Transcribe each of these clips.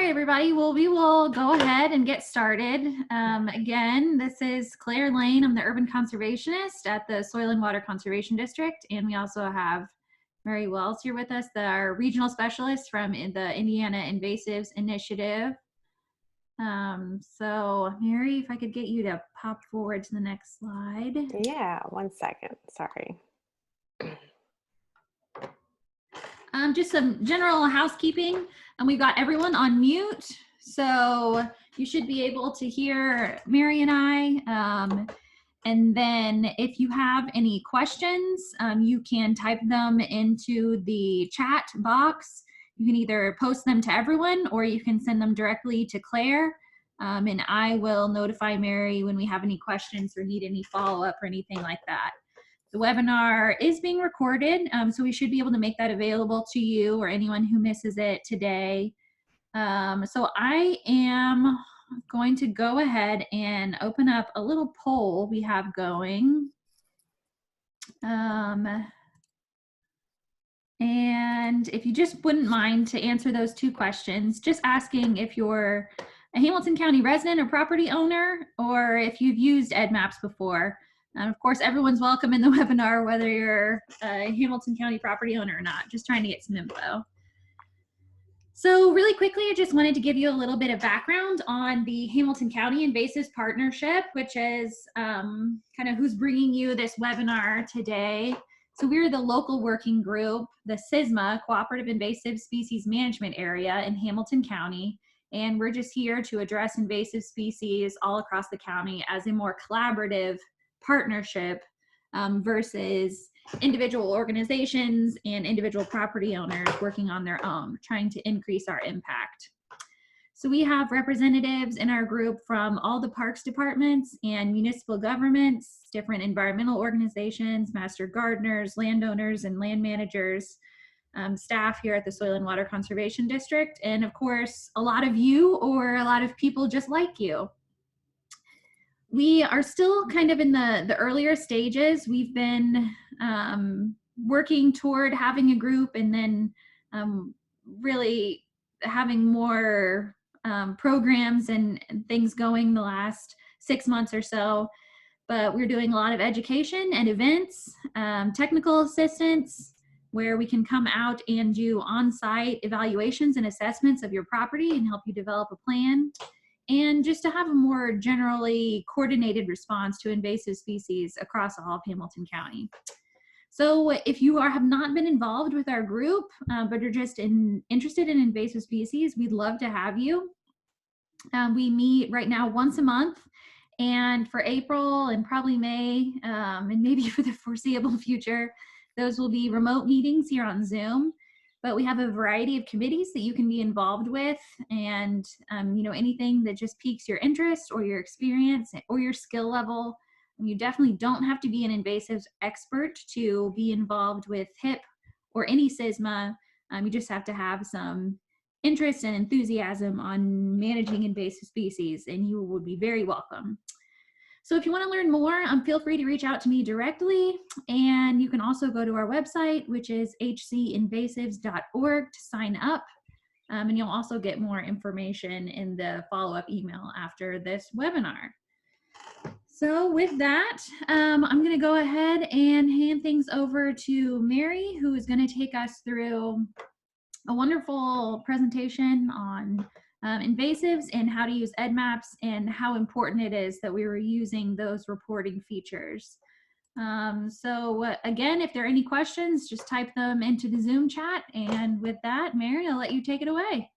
right, everybody. Well, we will go ahead and get started. Again, this is Claire Lane. I'm the urban conservationist at the Soil and Water Conservation District. And we also have Mary Welz here with us, our regional specialist from the Indiana Invasives Initiative. So Mary, if I could get you to pop forward to the next slide. Yeah, 1 second, sorry. Just some general housekeeping, and we've got everyone on mute, so you should be able to hear Mary and I. And then if you have any questions, you can type them into the chat box. You can either post them to everyone or you can send them directly to Claire, and I will notify Mary when we have any questions or need any follow-up or anything like that. The webinar is being recorded, so we should be able to make that available to you or anyone who misses it today. So I am going to go ahead and open up a little poll we have going. And if you just wouldn't mind to answer those two questions, just asking if you're a Hamilton County resident or property owner, or if you've used EDDMapS before. And of course, everyone's welcome in the webinar, whether you're a Hamilton County property owner or not, just trying to get some info. So really quickly, I just wanted to give you a little bit of background on the Hamilton County Invasives Partnership, which is kind of who's bringing you this webinar today. So we're the local working group, the CISMA, Cooperative Invasive Species Management Area in Hamilton County. And we're just here to address invasive species all across the county as a more collaborative partnership versus individual organizations and individual property owners working on their own, trying to increase our impact. So we have representatives in our group from all the parks departments and municipal governments, different environmental organizations, master gardeners, landowners, and land managers, staff here at the Soil and Water Conservation District, and of course, a lot of you or a lot of people just like you. We are still kind of in the earlier stages. We've been working toward having a group and then really having more programs and things going the last 6 months or so. But we're doing a lot of education and events, technical assistance, where we can come out and do on-site evaluations and assessments of your property and help you develop a plan. And just to have a more generally coordinated response to invasive species across all of Hamilton County. So if you have not been involved with our group, but you're just interested in invasive species, we'd love to have you. We meet right now once a month, and for April and probably May, and maybe for the foreseeable future, those will be remote meetings here on Zoom. But we have a variety of committees that you can be involved with, and you know, anything that just piques your interest or your experience or your skill level. And you definitely don't have to be an invasives expert to be involved with HIP or any CISMA. You just have to have some interest and enthusiasm on managing invasive species, and you would be very welcome. So if you want to learn more, feel free to reach out to me directly. And you can also go to our website, which is hcinvasives.org, to sign up. And you'll also get more information in the follow-up email after this webinar. So with that, I'm going to go ahead and hand things over to Mary, who is going to take us through a wonderful presentation on invasives and how to use EDDMapS and how important it is that we were using those reporting features. So again, if there are any questions, just type them into the Zoom chat. And with that, Mary, I'll let you take it away.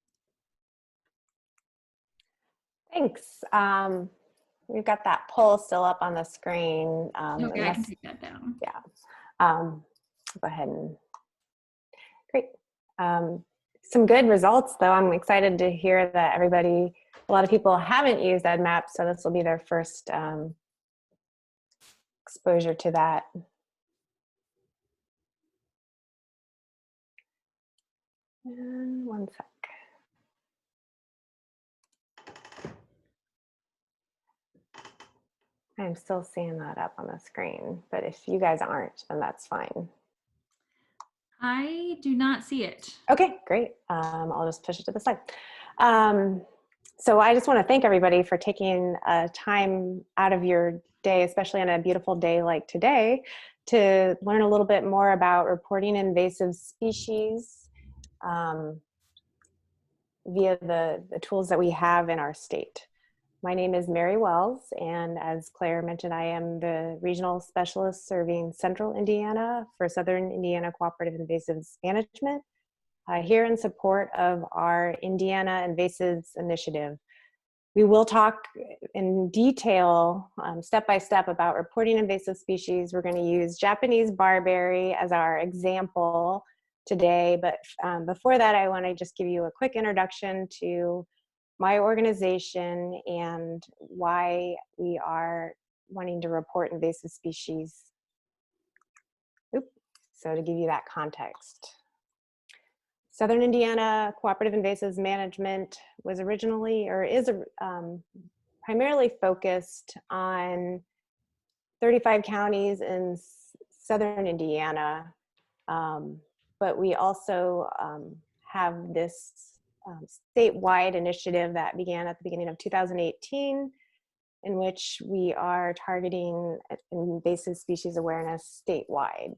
Thanks. We've got that poll still up on the screen. Okay, I can take that down. Yeah. Go ahead and great. Some good results, though. I'm excited to hear that a lot of people haven't used EDDMapS, so this will be their first exposure to that. And 1 sec. I'm still seeing that up on the screen, but if you guys aren't, then that's fine. I do not see it. Okay, great. I'll just push it to the side. So I just want to thank everybody for taking time out of your day, especially on a beautiful day like today, to learn a little bit more about reporting invasive species via the tools that we have in our state. My name is Mary Welz, and as Claire mentioned, I am the regional specialist serving Central Indiana for Southern Indiana Cooperative Invasives Management, here in support of our Indiana Invasives Initiative. We will talk in detail, step by step, about reporting invasive species. We're going to use Japanese barberry as our example today, but before that, I want to just give you a quick introduction to my organization and why we are wanting to report invasive species. So to give you that context. Southern Indiana Cooperative Invasives Management was originally, or is primarily focused on 35 counties in Southern Indiana, but we also have this statewide initiative that began at the beginning of 2018, in which we are targeting invasive species awareness statewide.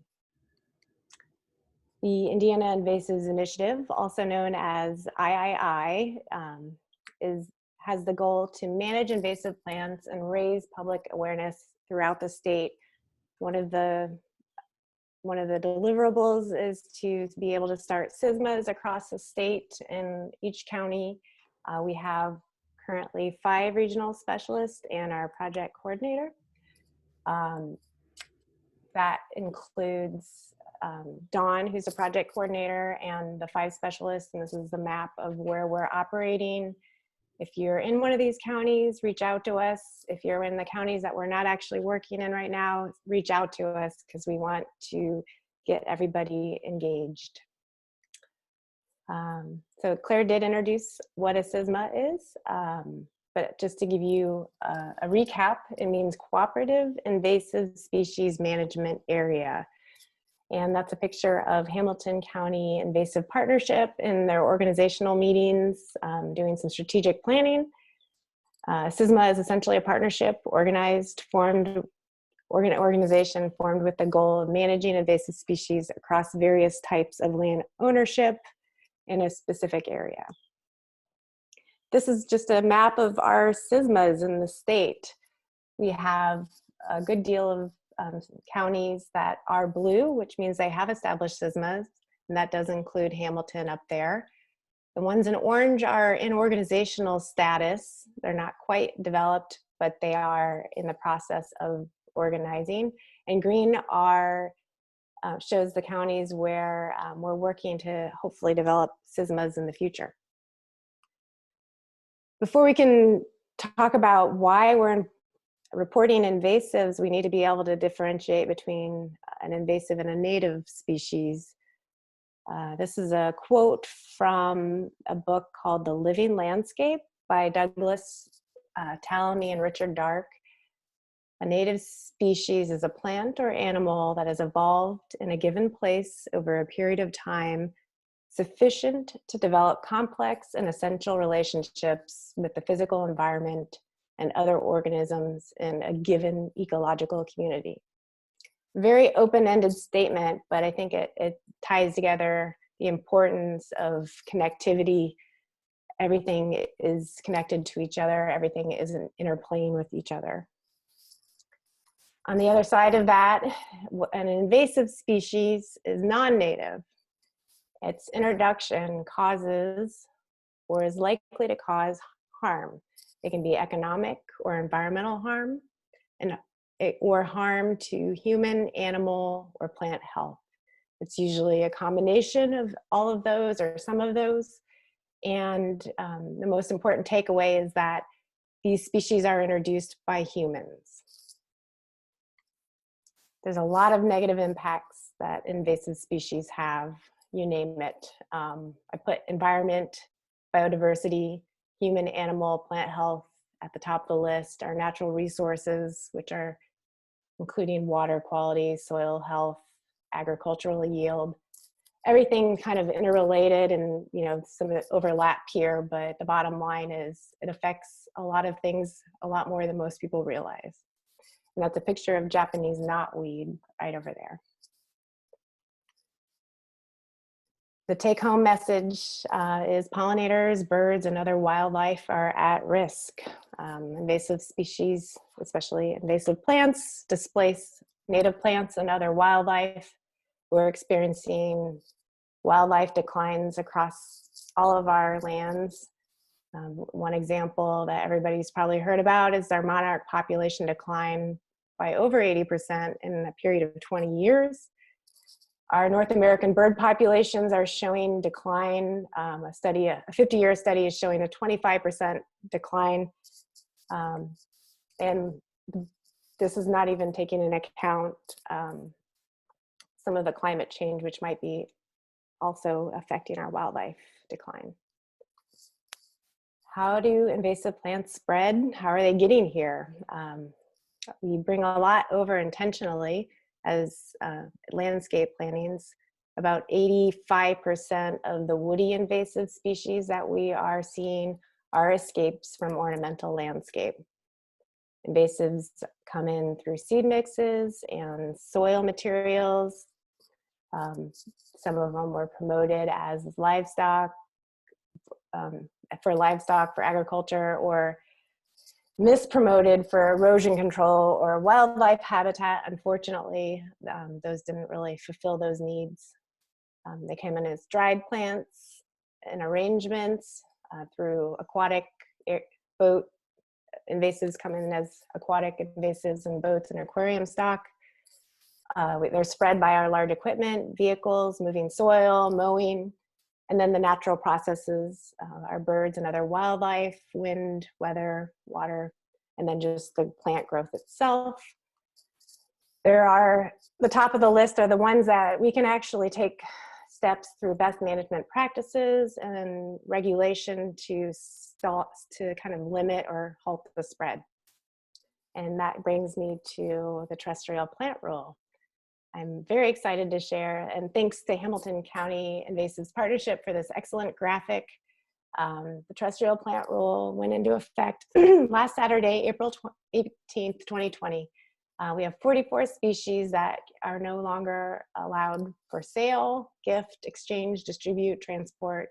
The Indiana Invasives Initiative, also known as III, has the goal to manage invasive plants and raise public awareness throughout the state. One of the deliverables is to be able to start SISMAs across the state in each county. We have currently 5 regional specialists and our project coordinator. That includes Dawn, who's a project coordinator, and the 5 specialists, and this is the map of where we're operating. If you're in one of these counties, reach out to us. If you're in the counties that we're not actually working in right now, reach out to us, because we want to get everybody engaged. So Claire did introduce what a SISMA is, but just to give you a recap, it means Cooperative Invasive Species Management Area. And that's a picture of Hamilton County Invasive Partnership in their organizational meetings, doing some strategic planning. SISMA is essentially a partnership organization formed with the goal of managing invasive species across various types of land ownership in a specific area. This is just a map of our SISMAs in the state. We have a good deal of counties that are blue, which means they have established SISMAs, and that does include Hamilton up there. The ones in orange are in organizational status. They're not quite developed, but they are in the process of organizing. And green shows the counties where we're working to hopefully develop SISMAs in the future. Before we can talk about why we're reporting invasives, we need to be able to differentiate between an invasive and a native species. This is a quote from a book called The Living Landscape by Douglas Tallamy and Richard Dark. A native species is a plant or animal that has evolved in a given place over a period of time sufficient to develop complex and essential relationships with the physical environment and other organisms in a given ecological community. Very open-ended statement, but I think it ties together the importance of connectivity. Everything is connected to each other. Everything is interplaying with each other. On the other side of that, an invasive species is non-native. Its introduction causes or is likely to cause harm. It can be economic or environmental harm, or harm to human, animal, or plant health. It's usually a combination of all of those or some of those. And the most important takeaway is that these species are introduced by humans. There's a lot of negative impacts that invasive species have, you name it. I put environment, biodiversity, human, animal, plant health at the top of the list. Our natural resources, which are including water quality, soil health, agricultural yield. everything kind of interrelated, and some of it overlap here, but the bottom line is it affects a lot of things a lot more than most people realize. And that's a picture of Japanese knotweed right over there. The take-home message is pollinators, birds, and other wildlife are at risk. Invasive species, especially invasive plants, displace native plants and other wildlife. We're experiencing wildlife declines across all of our lands. One example that everybody's probably heard about is our monarch population decline by over 80% in a period of 20 years. Our North American bird populations are showing decline. A 50-year study is showing a 25% decline. And this is not even taking into account some of the climate change, which might be also affecting our wildlife decline. How do invasive plants spread? How are they getting here? We bring a lot over intentionally as landscape plantings. About 85% of the woody invasive species that we are seeing are escapes from ornamental landscape. Invasives come in through seed mixes and soil materials. Some of them were promoted as livestock, for agriculture, or mispromoted for erosion control or wildlife habitat. Unfortunately, those didn't really fulfill those needs. They came in as dried plants and arrangements through aquatic boat. Invasives come in as aquatic invasives in boats and aquarium stock. They're spread by our large equipment, vehicles, moving soil, mowing, and then the natural processes, our birds and other wildlife, wind, weather, water, and then just the plant growth itself. The top of the list are the ones that we can actually take steps through best management practices and regulation to kind of limit or halt the spread. And that brings me to the terrestrial plant rule. I'm very excited to share, and thanks to Hamilton County Invasives Partnership for this excellent graphic. The terrestrial plant rule went into effect last Saturday, April 18th, 2020. We have 44 species that are no longer allowed for sale, gift, exchange, distribute, transport,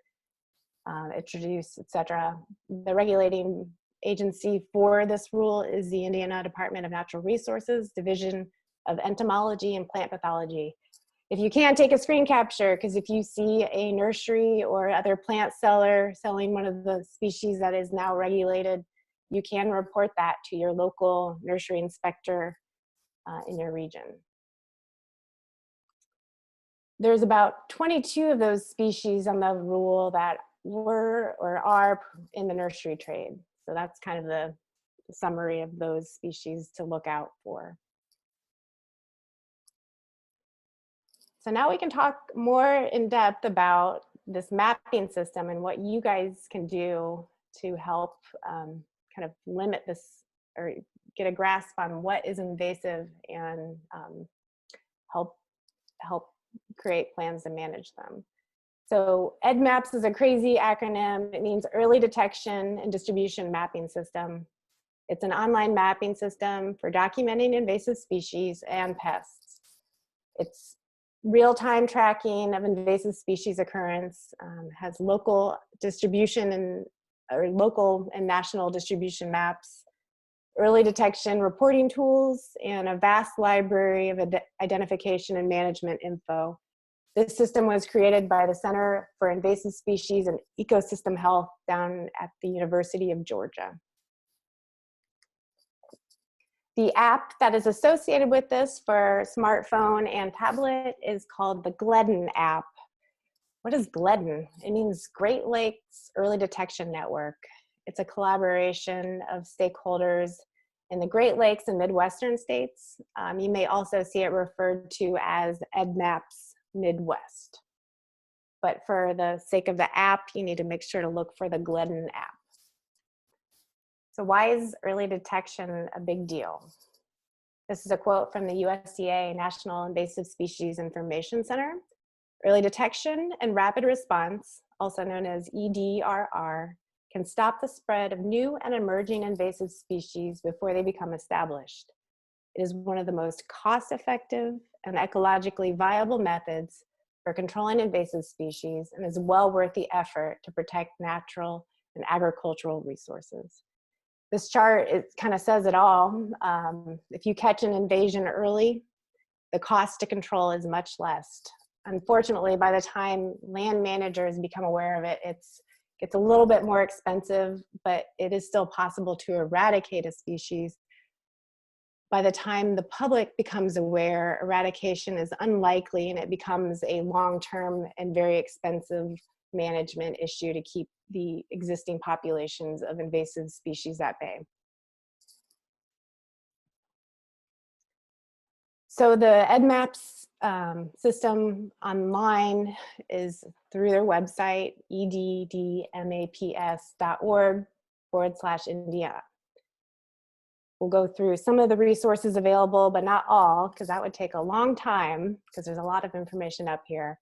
introduce, etc. The regulating agency for this rule is the Indiana Department of Natural Resources, Division of Entomology and Plant Pathology. If you can't take a screen capture, because if you see a nursery or other plant seller selling one of the species that is now regulated, you can report that to your local nursery inspector in your region. There's about 22 of those species on the rule that were or are in the nursery trade. So that's kind of the summary of those species to look out for. So now we can talk more in depth about this mapping system and what you guys can do to help kind of limit this or get a grasp on what is invasive and help create plans to manage them. So EDDMapS is a crazy acronym. It means Early Detection and Distribution Mapping System. It's an online mapping system for documenting invasive species and pests. It's real-time tracking of invasive species occurrence, has local distribution or local and national distribution maps, early detection reporting tools, and a vast library of identification and management info. This system was created by the Center for Invasive Species and Ecosystem Health down at the University of Georgia. The app that is associated with this for smartphone and tablet is called the GLEDN app. What is GLEDN? It means Great Lakes Early Detection Network. It's a collaboration of stakeholders in the Great Lakes and Midwestern states. You may also see it referred to as EDDMapS Midwest. But for the sake of the app, you need to make sure to look for the GLEDN app. So why is early detection a big deal? This is a quote from the USDA National Invasive Species Information Center. Early detection and rapid response, also known as EDRR, can stop the spread of new and emerging invasive species before they become established. It is one of the most cost-effective and ecologically viable methods for controlling invasive species and is well worth the effort to protect natural and agricultural resources. This chart, it kind of says it all. If you catch an invasion early, the cost to control is much less. Unfortunately, by the time land managers become aware of it, it gets a little bit more expensive, but it is still possible to eradicate a species. By the time the public becomes aware, eradication is unlikely and it becomes a long-term and very expensive management issue to keep the existing populations of invasive species at bay. So the EDDMapS system online is through their website, EDDMapS.org/Indiana. We'll go through some of the resources available, but not all, because that would take a long time, because there's a lot of information up here.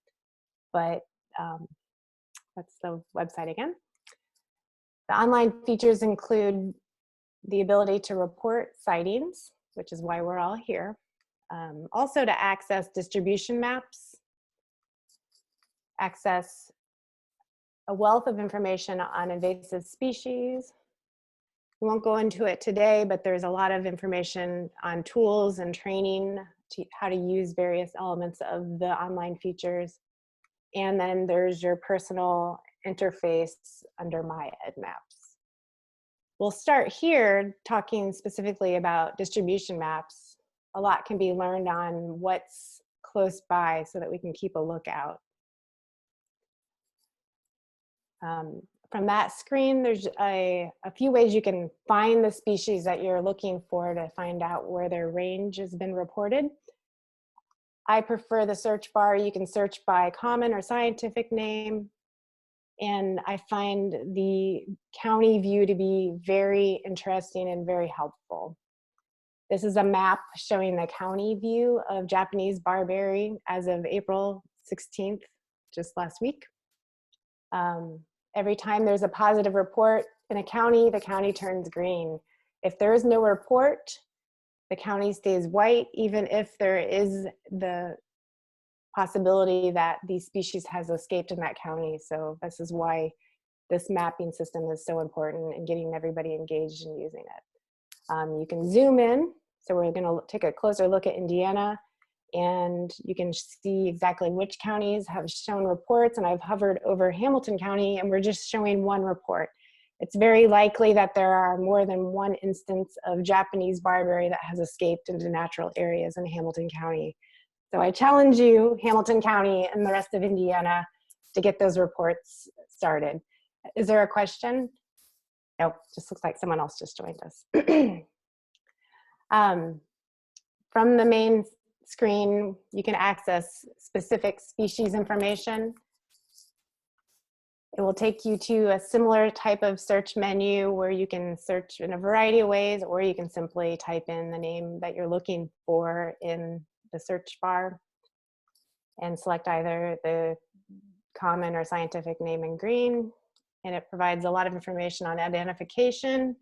But that's the website again. The online features include the ability to report sightings, which is why we're all here. Also to access distribution maps, access a wealth of information on invasive species. We won't go into it today, but there's a lot of information on tools and training to how to use various elements of the online features. And then there's your personal interface under My EDDMapS. We'll start here talking specifically about distribution maps. A lot can be learned on what's close by so that we can keep a lookout. From that screen, there's a few ways you can find the species that you're looking for to find out where their range has been reported. I prefer the search bar. You can search by common or scientific name. And I find the county view to be very interesting and very helpful. This is a map showing the county view of Japanese Barberi as of April 16th, just last week. Every time there's a positive report in a county, the county turns green. If there is no report, the county stays white, even if there is the possibility that the species has escaped in that county. So this is why this mapping system is so important in getting everybody engaged in using it. You can zoom in. So we're going to take a closer look at Indiana, and you can see exactly which counties have shown reports. And I've hovered over Hamilton County, and we're just showing one report. It's very likely that there are more than one instance of Japanese Barberi that has escaped into natural areas in Hamilton County. So I challenge you, Hamilton County and the rest of Indiana, to get those reports started. Is there a question? Nope, just looks like someone else just joined us. From the main screen, you can access specific species information. It will take you to a similar type of search menu where you can search in a variety of ways, or you can simply type in the name that you're looking for in the search bar and select either the common or scientific name in green. And it provides a lot of information on identification,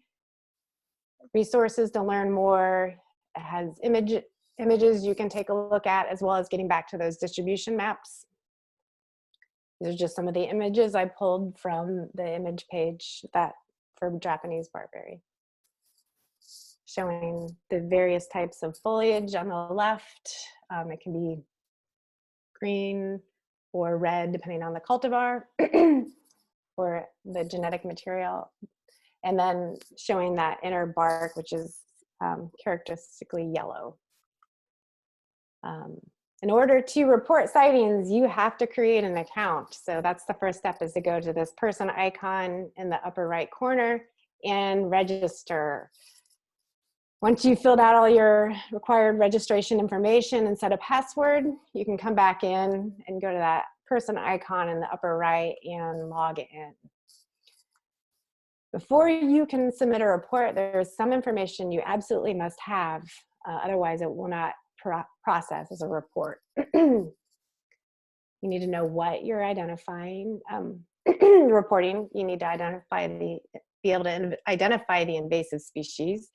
resources to learn more. It has images you can take a look at, as well as getting back to those distribution maps. These are just some of the images I pulled from the image page for Japanese Barberi, showing the various types of foliage on the left. It can be green or red, depending on the cultivar or the genetic material. And then showing that inner bark, which is characteristically yellow. In order to report sightings, you have to create an account. So that's the first step, is to go to this person icon in the upper right corner and register. Once you've filled out all your required registration information and set a password, you can come back in and go to that person icon in the upper right and log in. Before you can submit a report, there's some information you absolutely must have, otherwise it will not process as a report. You need to know what you're identifying, reporting. You need to be able to identify the invasive species.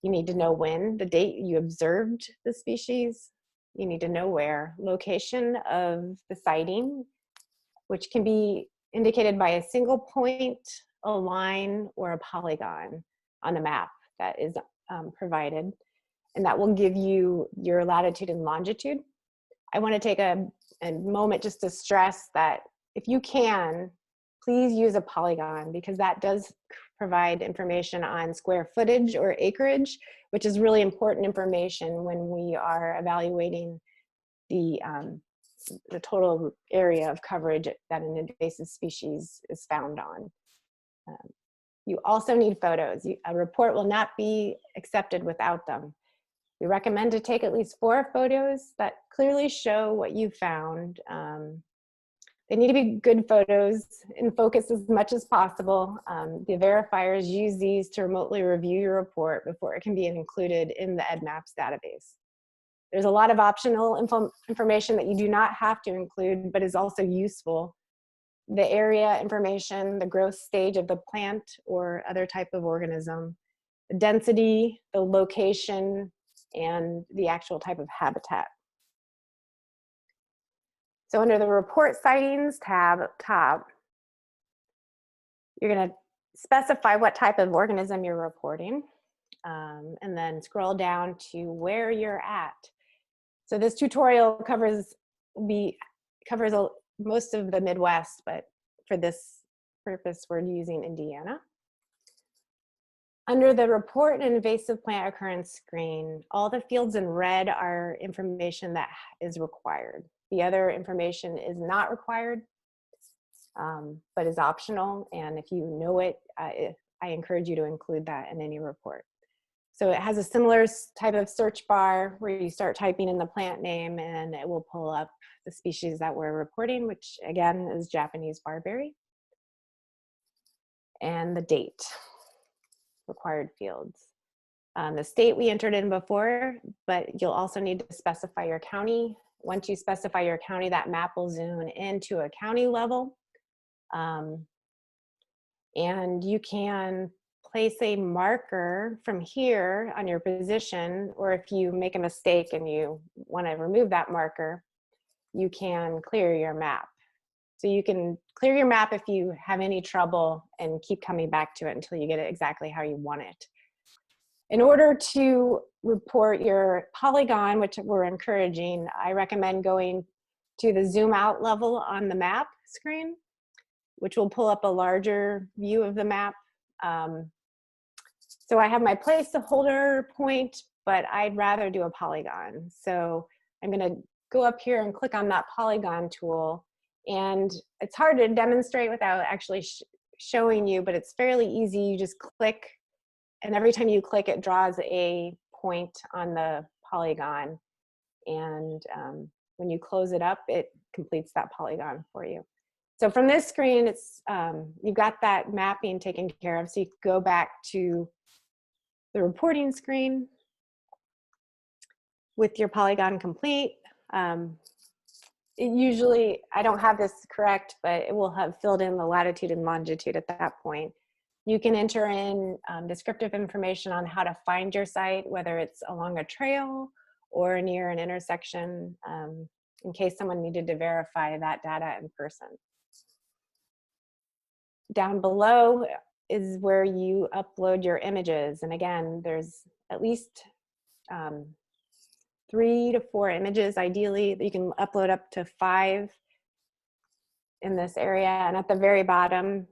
You need to know when, the date you observed the species. You need to know where, location of the sighting, which can be indicated by a single point, a line, or a polygon on the map that is provided. And that will give you your latitude and longitude. I want to take a moment just to stress that if you can, please use a polygon, because that does provide information on square footage or acreage, which is really important information when we are evaluating the total area of coverage that an invasive species is found on. You also need photos. A report will not be accepted without them. We recommend to take at least 4 photos that clearly show what you found. They need to be good photos in focus as much as possible. The verifiers use these to remotely review your report before it can be included in the EDDMapS database. There's a lot of optional information that you do not have to include, but is also useful. The area information, the growth stage of the plant or other type of organism, the density, the location, and the actual type of habitat. So under the Report Sightings tab up top, you're going to specify what type of organism you're reporting, and then scroll down to where you're at. So this tutorial covers most of the Midwest, but for this purpose, we're using Indiana. Under the Report an Invasive Plant Occurrence screen, all the fields in red are information that is required. The other information is not required, but is optional. And if you know it, I encourage you to include that in any report. So it has a similar type of search bar where you start typing in the plant name and it will pull up the species that we're reporting, which again is Japanese Barberi, and the date, required fields. The state we entered in before, but you'll also need to specify your county. Once you specify your county, that map will zoom into a county level. And you can place a marker from here on your position, or if you make a mistake and you want to remove that marker, you can clear your map. So you can clear your map if you have any trouble and keep coming back to it until you get it exactly how you want it. In order to report your polygon, which we're encouraging, I recommend going to the zoom out level on the map screen, which will pull up a larger view of the map. So I have my placeholder point, but I'd rather do a polygon. So I'm gonna go up here and click on that polygon tool. And it's hard to demonstrate without actually showing you, but it's fairly easy. You just click, and every time you click, it draws a point on the polygon. And when you close it up, it completes that polygon for you. So from this screen, it's you've got that mapping taken care of. So you can go back to the reporting screen with your polygon complete. Usually, I don't have this correct, but it will have filled in the latitude and longitude at that point. You can enter in descriptive information on how to find your site, whether it's along a trail or near an intersection, in case someone needed to verify that data in person. Down below is where you upload your images. And again, there's at least 3 to 4 images, ideally. You can upload up to 5 in this area. And at the very bottom,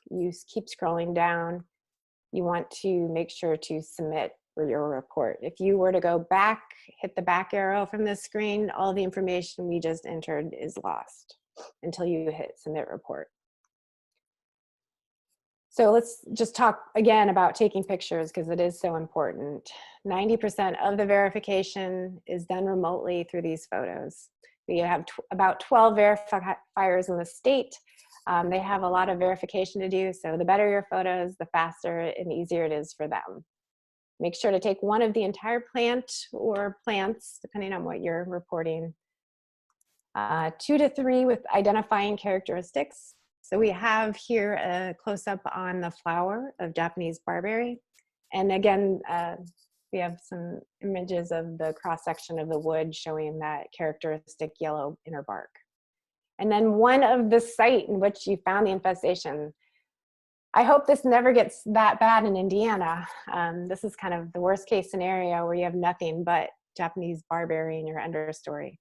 you keep scrolling down. You want to make sure to submit for your report. If you were to go back, hit the back arrow from this screen, all the information we just entered is lost until you hit submit report. So let's just talk again about taking pictures, because it is so important. 90% of the verification is done remotely through these photos. We have about 12 verifiers in the state. They have a lot of verification to do, so the better your photos, the faster and easier it is for them. Make sure to take one of the entire plant or plants, depending on what you're reporting. 2 to 3 with identifying characteristics. So we have here a close-up on the flower of Japanese barberry. And again, we have some images of the cross-section of the wood showing that characteristic yellow inner bark. And then one of the site in which you found the infestation. I hope this never gets that bad in Indiana. This is kind of the worst case scenario where you have nothing but Japanese barberry in your understory.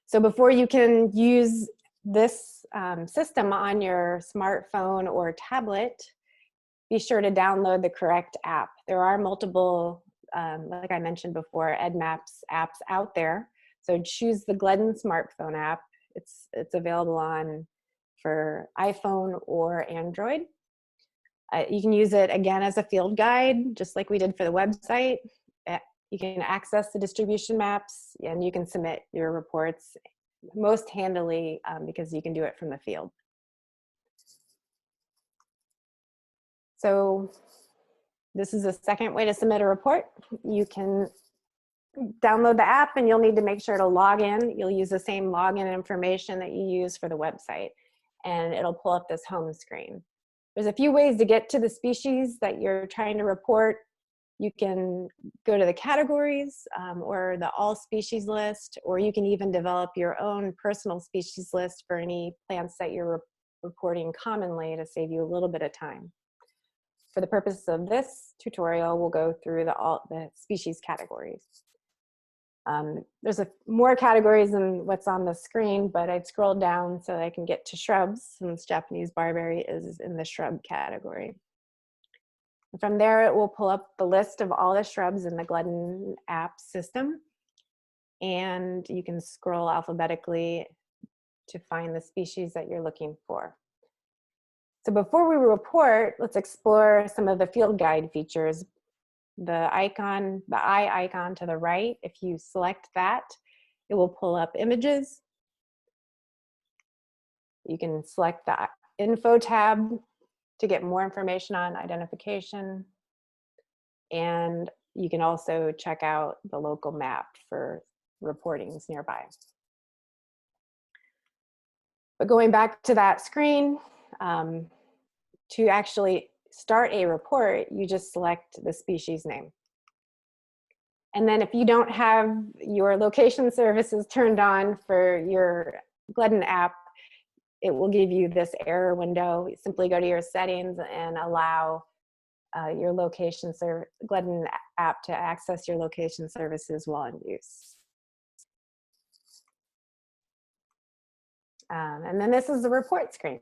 So before you can use this system on your smartphone or tablet, be sure to download the correct app. There are multiple, like I mentioned before, EDDMapS apps out there. So choose the GLEDN smartphone app. It's available for iPhone or Android. You can use it again as a field guide, just like we did for the website. You can access the distribution maps and you can submit your reports most handily because you can do it from the field. So this is a second way to submit a report. You can download the app and you'll need to make sure to log in. You'll use the same login information that you use for the website and it'll pull up this home screen. There's a few ways to get to the species that you're trying to report. You can go to the categories or the all species list, or you can even develop your own personal species list for any plants that you're reporting commonly to save you a little bit of time. For the purpose of this tutorial, we'll go through the species categories. There's more categories than what's on the screen, but I've scrolled down so that I can get to shrubs, since Japanese barberry is in the shrub category. And from there, it will pull up the list of all the shrubs in the GLEDN app system, and you can scroll alphabetically to find the species that you're looking for. So before we report, let's explore some of the field guide features. The icon, the eye icon to the right, if you select that, it will pull up images. You can select the info tab to get more information on identification. And you can also check out the local map for reportings nearby. But going back to that screen, to actually start a report, you just select the species name. And then if you don't have your location services turned on for your GLEDN app, it will give you this error window. Simply go to your settings and allow your GLEDN app to access your location services while in use. And then this is the report screen.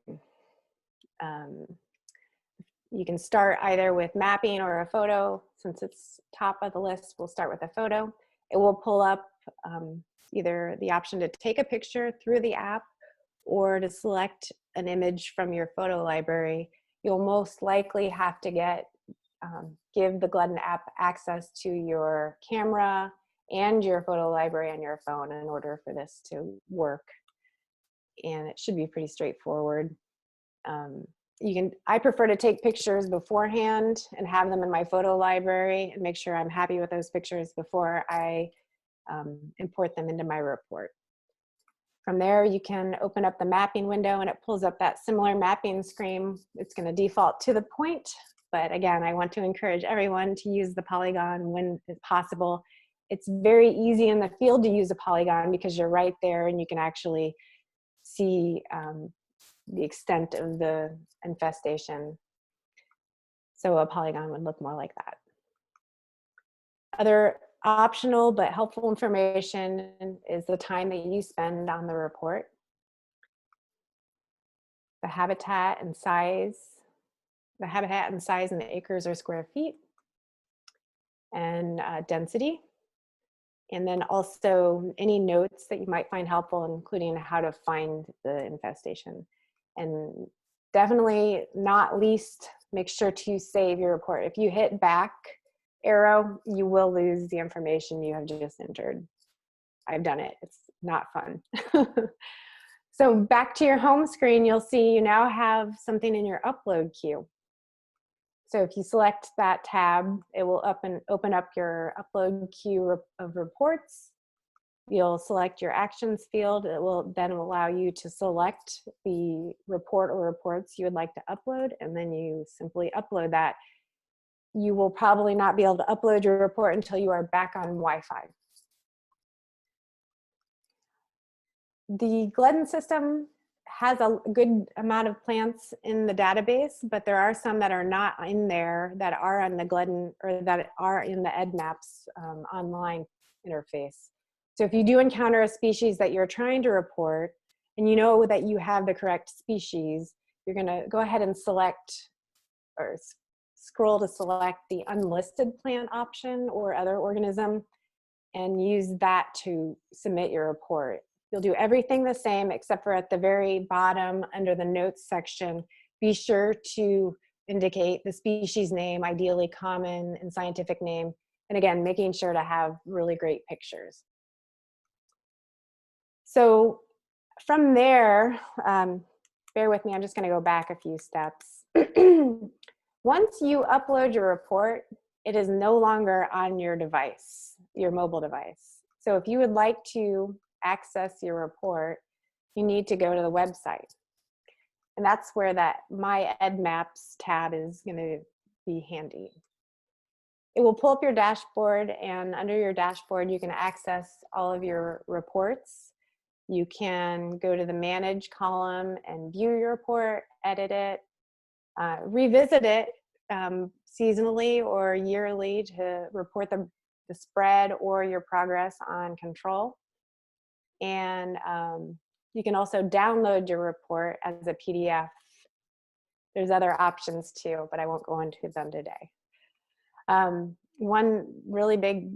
You can start either with mapping or a photo. Since it's top of the list, we'll start with a photo. It will pull up either the option to take a picture through the app or to select an image from your photo library. You'll most likely have to give the GLEDN app access to your camera and your photo library on your phone in order for this to work. And it should be pretty straightforward. I prefer to take pictures beforehand and have them in my photo library and make sure I'm happy with those pictures before I import them into my report. From there, you can open up the mapping window and it pulls up that similar mapping screen. It's going to default to the point, but again, I want to encourage everyone to use the Polygon when possible. It's very easy in the field to use a Polygon because you're right there and you can actually see the extent of the infestation. So a Polygon would look more like that. Other optional but helpful information is the time that you spend on the report, the habitat and size in acres or square feet, and density. And then also any notes that you might find helpful, including how to find the infestation. And definitely not least, make sure to save your report. If you hit back arrow, you will lose the information you have just entered. I've done it, it's not fun. So back to your home screen, you'll see you now have something in your upload queue. So if you select that tab, it will open up your upload queue of reports. You'll select your actions field. It will then allow you to select the report or reports you would like to upload, and then you simply upload that. You will probably not be able to upload your report until you are back on Wi-Fi. The GLEDN system has a good amount of plants in the database, but there are some that are not in there that are on the GLEDN or that are in the EDDMapS online interface. So if you do encounter a species that you're trying to report and you know that you have the correct species, you're going to go ahead and select or scroll to select the unlisted plant option or other organism and use that to submit your report. You'll do everything the same except for at the very bottom under the notes section, be sure to indicate the species name, ideally common and scientific name, and again, making sure to have really great pictures. So from there, bear with me, I'm just going to go back a few steps. Once you upload your report, it is no longer on your device, your mobile device. So if you would like to access your report, you need to go to the website. And that's where that My EDDMapS tab is going to be handy. It will pull up your dashboard, and under your dashboard, you can access all of your reports. You can go to the Manage column and view your report, edit it, revisit it seasonally or yearly to report the spread or your progress on control. And you can also download your report as a PDF. There's other options too, but I won't go into them today. One really big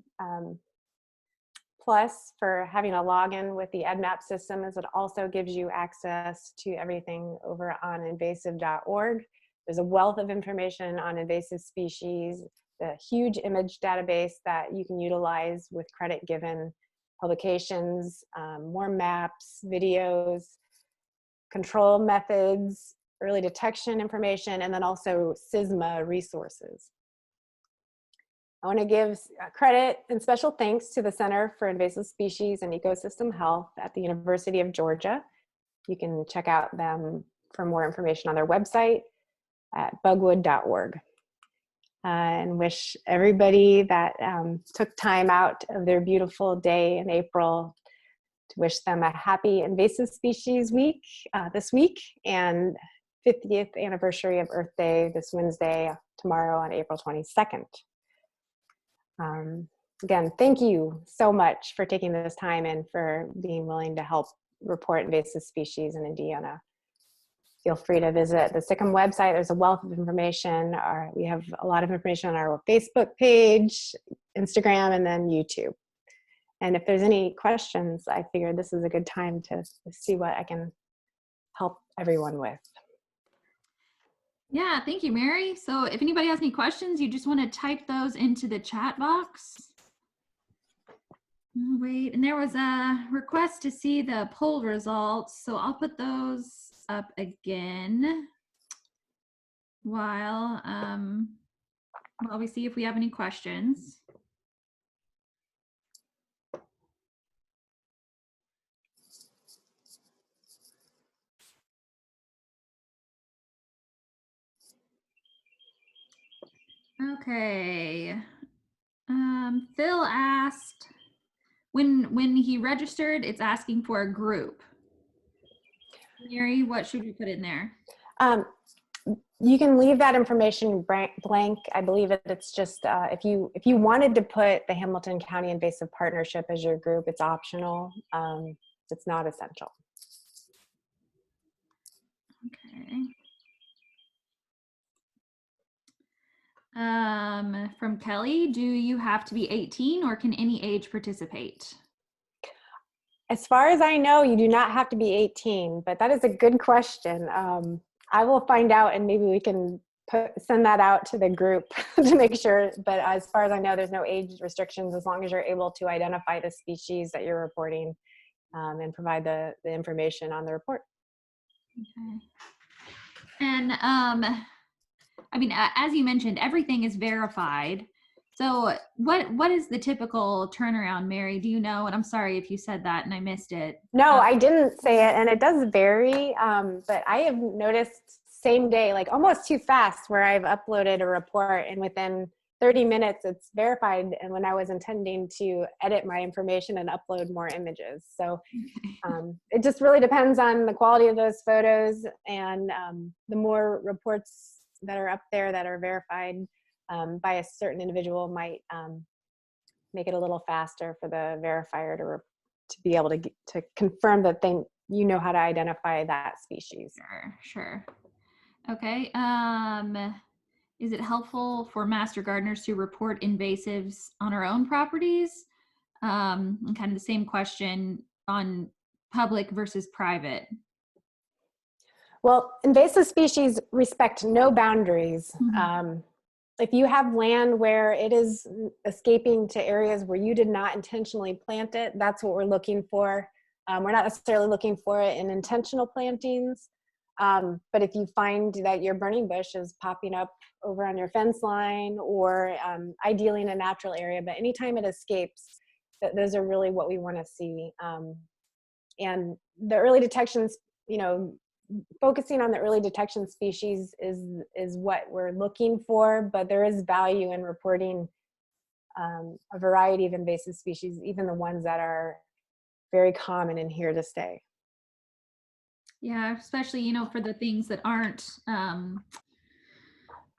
plus for having a login with the EDDMapS system is it also gives you access to everything over on invasive.org. There's a wealth of information on invasive species, the huge image database that you can utilize with credit given, publications, more maps, videos, control methods, early detection information, and then also SISMA resources. I want to give credit and special thanks to the Center for Invasive Species and Ecosystem Health at the University of Georgia. You can check out them for more information on their website at bugwood.org. And wish everybody that took time out of their beautiful day in April to wish them a happy Invasive Species Week this week, and 50th anniversary of Earth Day this Wednesday, tomorrow on April 22nd. Again, thank you so much for taking this time and for being willing to help report invasive species in Indiana. Feel free to visit the SICM website. There's a wealth of information. We have a lot of information on our Facebook page, Instagram, and then YouTube. And if there's any questions, I figured this is a good time to see what I can help everyone with. Yeah, thank you, Mary. So if anybody has any questions, you just want to type those into the chat box. Oh, wait, and there was a request to see the poll results, so I'll put those up again while we see if we have any questions. Okay. Phil asked, when he registered, it's asking for a group. Mary, what should we put in there? You can leave that information blank. I believe it's just if you wanted to put the Hamilton County Invasive Partnership as your group, it's optional. It's not essential. Okay. From Kelly, do you have to be 18 or can any age participate? As far as I know, you do not have to be 18, but that is a good question. I will find out and maybe we can send that out to the group to make sure. But as far as I know, there's no age restrictions as long as you're able to identify the species that you're reporting and provide the information on the report. Okay. And I mean, as you mentioned, everything is verified. So what is the typical turnaround, Mary? Do you know? And I'm sorry if you said that and I missed it. No, I didn't say it, and it does vary, but I have noticed same day, like almost too fast, where I've uploaded a report and within 30 minutes it's verified, and when I was intending to edit my information and upload more images. So it just really depends on the quality of those photos, and the more reports that are up there that are verified by a certain individual might make it a little faster for the verifier to be able to confirm that you know how to identify that species. Sure. Okay. Is it helpful for master gardeners to report invasives on our own properties? And kind of the same question on public versus private. Well, invasive species respect no boundaries. Mm-hmm. If you have land where it is escaping to areas where you did not intentionally plant it, that's what we're looking for. We're not necessarily looking for it in intentional plantings, but if you find that your burning bush is popping up over on your fence line, or ideally in a natural area, but anytime it escapes, those are really what we want to see. And the early detections, focusing on the early detection species is what we're looking for, but there is value in reporting a variety of invasive species, even the ones that are very common and here to stay. Yeah, especially, for the things that aren't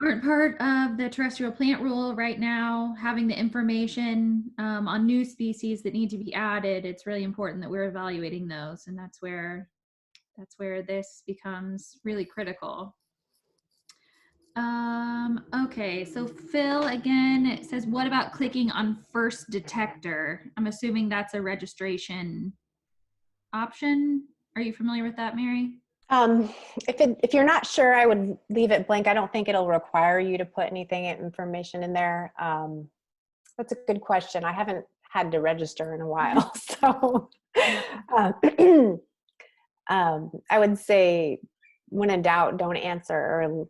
part of the terrestrial plant rule right now, having the information on new species that need to be added, it's really important that we're evaluating those, and that's where this becomes really critical. Okay, so Phil again says, what about clicking on first detector? I'm assuming that's a registration option. Are you familiar with that, Mary? If you're not sure, I would leave it blank. I don't think it'll require you to put information in there. That's a good question. I haven't had to register in a while, so I would say, when in doubt, don't answer, or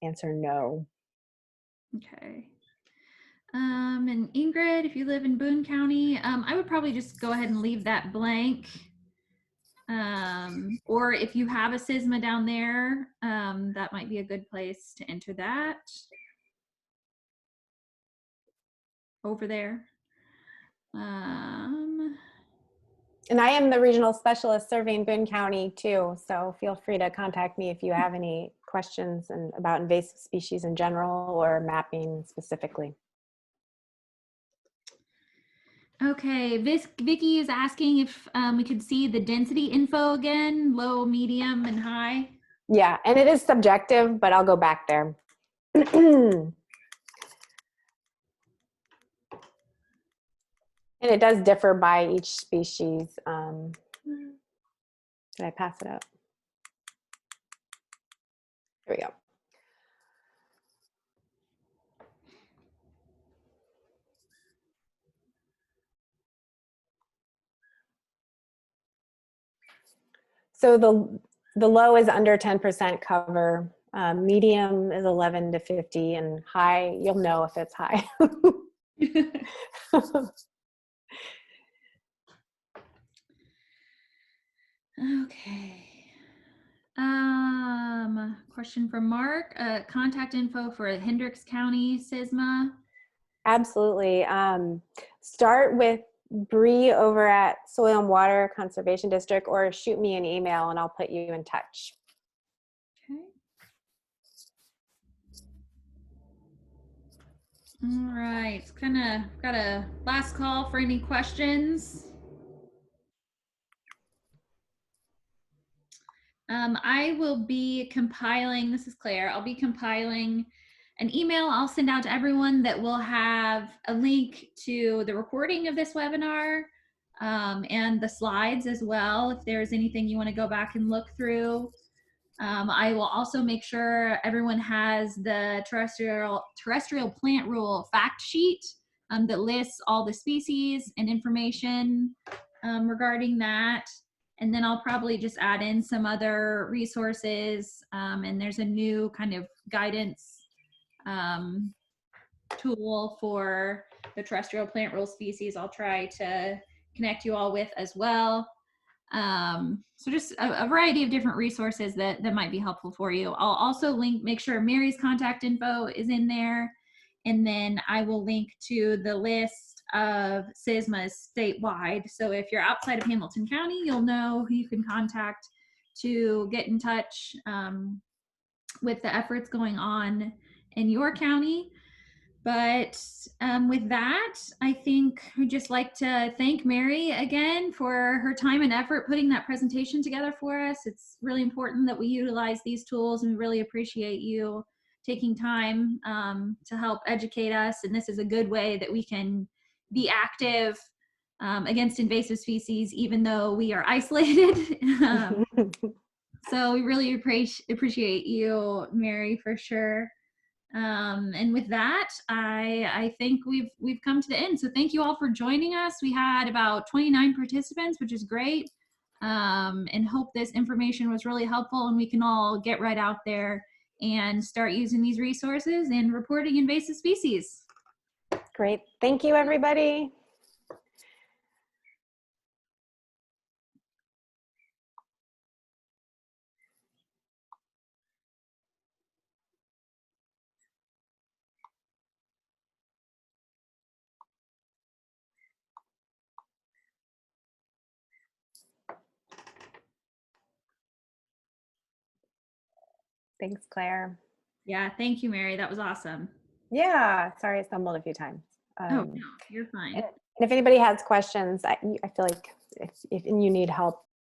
answer no. Okay. And Ingrid, if you live in Boone County, I would probably just go ahead and leave that blank. Or if you have a SISMA down there, that might be a good place to enter that over there. And I am the regional specialist serving Boone County too, so feel free to contact me if you have any questions about invasive species in general or mapping specifically. Okay, Vicky is asking if we could see the density info again, low, medium, and high. Yeah, and it is subjective, but I'll go back there. And it does differ by each species. Did I pass it up? Here we go. So the low is under 10% cover. Medium is 11 to 50, and high, you'll know if it's high. Okay. Question from Mark. Contact info for Hendricks County SISMA. Absolutely. Start with Bree over at Soil and Water Conservation District, or shoot me an email and I'll put you in touch. Okay. All right. Kind of got a last call for any questions. I will be compiling, this is Claire, I'll be compiling an email I'll send out to everyone that will have a link to the recording of this webinar and the slides as well, if there's anything you want to go back and look through. I will also make sure everyone has the terrestrial plant rule fact sheet that lists all the species and information regarding that. And then I'll probably just add in some other resources. And there's a new kind of guidance tool for the terrestrial plant rule species, I'll try to connect you all with as well. So just a variety of different resources that might be helpful for you. I'll also make sure Mary's contact info is in there. And then I will link to the list of SISMAs statewide. So if you're outside of Hamilton County, you'll know who you can contact to get in touch with the efforts going on in your county. But with that, I think I'd just like to thank Mary again for her time and effort putting that presentation together for us. It's really important that we utilize these tools, and we really appreciate you taking time to help educate us. And this is a good way that we can be active against invasive species, even though we are isolated. So we really appreciate you, Mary, for sure. And with that, I think we've come to the end. So thank you all for joining us. We had about 29 participants, which is great. And hope this information was really helpful, and we can all get right out there and start using these resources and reporting invasive species. Great. Thank you, everybody. Thanks, Claire. Yeah, thank you, Mary. That was awesome. Yeah, sorry I stumbled a few times. Oh, no, you're fine. And if anybody has questions, I feel like if you need help